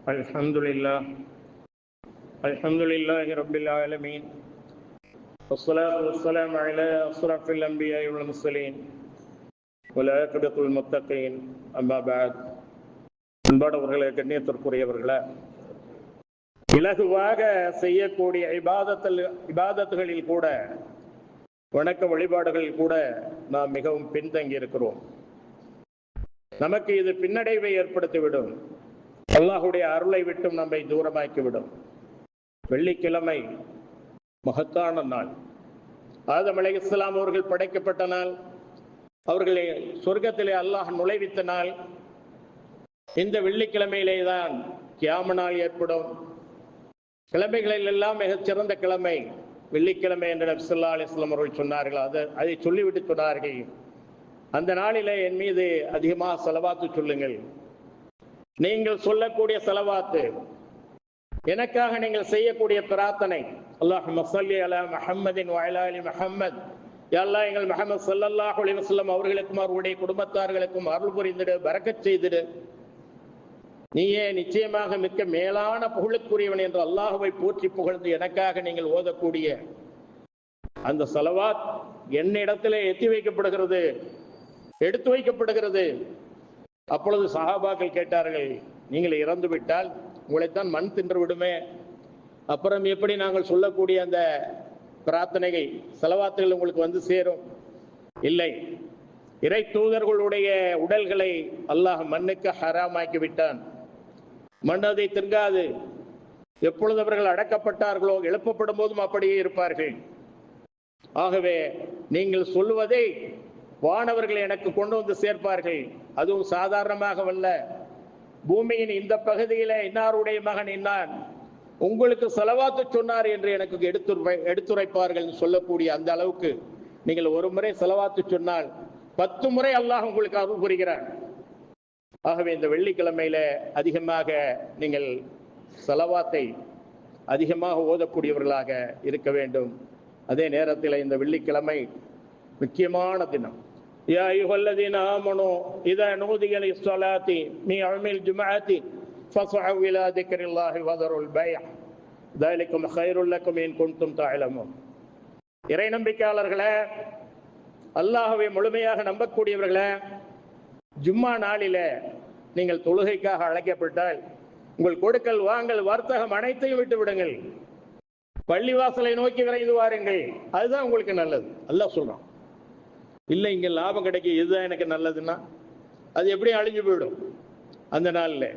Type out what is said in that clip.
الحمد لله رب العالمين والصلاة والسلام على أشرف الأنبياء والمرسلين والعاقبة للمتقين أما بعد. அன்பானவர்களே, கண்ணியத்திற்குரியவர்களே, இலகுவாக செய்யக்கூடிய இபாதத்துகளில் கூட, வணக்க வழிபாடுகளில் கூட நாம் மிகவும் பின்தங்கி இருக்கிறோம். நமக்கு இது பின்னடைவை ஏற்படுத்திவிடும். அல்லாஹுடைய அருளை விட்டும் நம்மை தூரமாக்கிவிடும். வெள்ளிக்கிழமை மகத்தான நாள். ஆதம் அலைஹிஸ்ஸலாம் அவர்கள் படைக்கப்பட்ட நாள். அவர்களை சொர்க்கத்திலே அல்லாஹ் நுழைவித்த நாள். இந்த வெள்ளிக்கிழமையிலே தான் கியாம நாள் ஏற்படும். கிழமைகளில் எல்லாம் மிகச் சிறந்த கிழமை வெள்ளிக்கிழமை என்று நபி ஸல்லல்லாஹு அலைஹி வஸல்லம் அவர்கள் சொன்னார்கள். அதை சொல்லிவிட்டு சொன்னார்கள், அந்த நாளிலே என் மீது அதிகமாக ஸலவாத்து சொல்லுங்கள். நீங்கள் சொல்லக்கூடிய ஸலவாத்து, எனக்காக நீங்கள் செய்யக்கூடிய பிரார்த்தனை, அல்லாஹும்ம ஸல்லி அலா முஹம்மதின் வ அலா ஆலி முஹம்மத், யா அல்லாஹ் எங்கள் முஹம்மது ஸல்லல்லாஹு அலைஹி வஸல்லம் அவர்களுக்கும் அவருடைய குடும்பத்தார்களுக்கும் அருள் புரிந்திடு, பரக்கத் செய்திடு. நீயே நிச்சயமாக மிக்க மேலான புகழுக்குரியவன் என்று அல்லாஹுவை போற்றி புகழ்ந்து எனக்காக நீங்கள் ஓதக்கூடிய அந்த ஸலவாத் என்னிடத்திலே எடுத்து வைக்கப்படுகிறது. அப்பொழுது சஹாபாக்கள் கேட்டார்கள், நீங்கள் இறந்து விட்டால் உங்களைத்தான் மண் தின்று விடுமே, அப்புறம் எப்படி நாங்கள் சொல்லக்கூடிய அந்த பிரார்த்தனைகள் ஸலவாத்துகள் உங்களுக்கு வந்து சேரும்? இல்லை, இறை தூதர்களுடைய உடல்களை அல்லாஹ் மண்ணுக்கு ஹராமாக்கி விட்டான். மண் அதை தின்காது. எப்பொழுது அவர்கள் அடக்கப்பட்டார்களோ எழுப்பப்படும் போதும் அப்படியே இருப்பார்கள். ஆகவே நீங்கள் சொல்லுவதை வானவர்கள் எனக்கு கொண்டு வந்து சேர்ப்பார்கள். அதுவும் சாதாரணமாகவல்ல, பூமியின் இந்த பகுதியில இன்னாருடைய மகன் இன்னான் உங்களுக்கு ஸலவாத்து சொன்னார் என்று எனக்கு எடுத்துரைப்பார்கள் சொல்லக்கூடிய அந்த அளவுக்கு நீங்கள் ஒரு முறை ஸலவாத்து சொன்னால் 10 முறை அல்லாஹ் உங்களுக்கு அருள் புரிகிறார். ஆகவே இந்த வெள்ளிக்கிழமையில அதிகமாக நீங்கள் ஸலவாத்தை அதிகமாக ஓதக்கூடியவர்களாக இருக்க வேண்டும். அதே நேரத்தில் இந்த வெள்ளிக்கிழமை முக்கியமான தினம். யா அய்யுஹல்லதீன ஆமனூ இதா நூதிய லிஸ்ஸலாத்தி மின் யௌமில் ஜும்ஆத்தி ஃபஸ்அவு இலா திக்ரில்லாஹி வதருல் பைஅ ذلكم خير لكم إن كنتم تعلمون. இறை நம்பிக்கையாளர்களே, அல்லாஹ்வை முழுமையாக நம்பக்கூடியவர்களே, ஜும்மா நாளில நீங்கள் தொழுகைக்காக அழைக்கப்பட்டால் உங்கள் கொடுக்கல் வாங்கல் வர்த்தகம் அனைத்தையும் விட்டு விடுங்கள். பள்ளிவாசலை நோக்கி விரைந்து வாருங்கள். அதுதான் உங்களுக்கு நல்லது. அல்லாஹ் சொல்றான். இல்லை, இங்க லாபம் கிடைக்கும், இதுதான் எனக்கு நல்லதுன்னா அது எப்படி அழிஞ்சு போயிடும் அந்த நாளில்.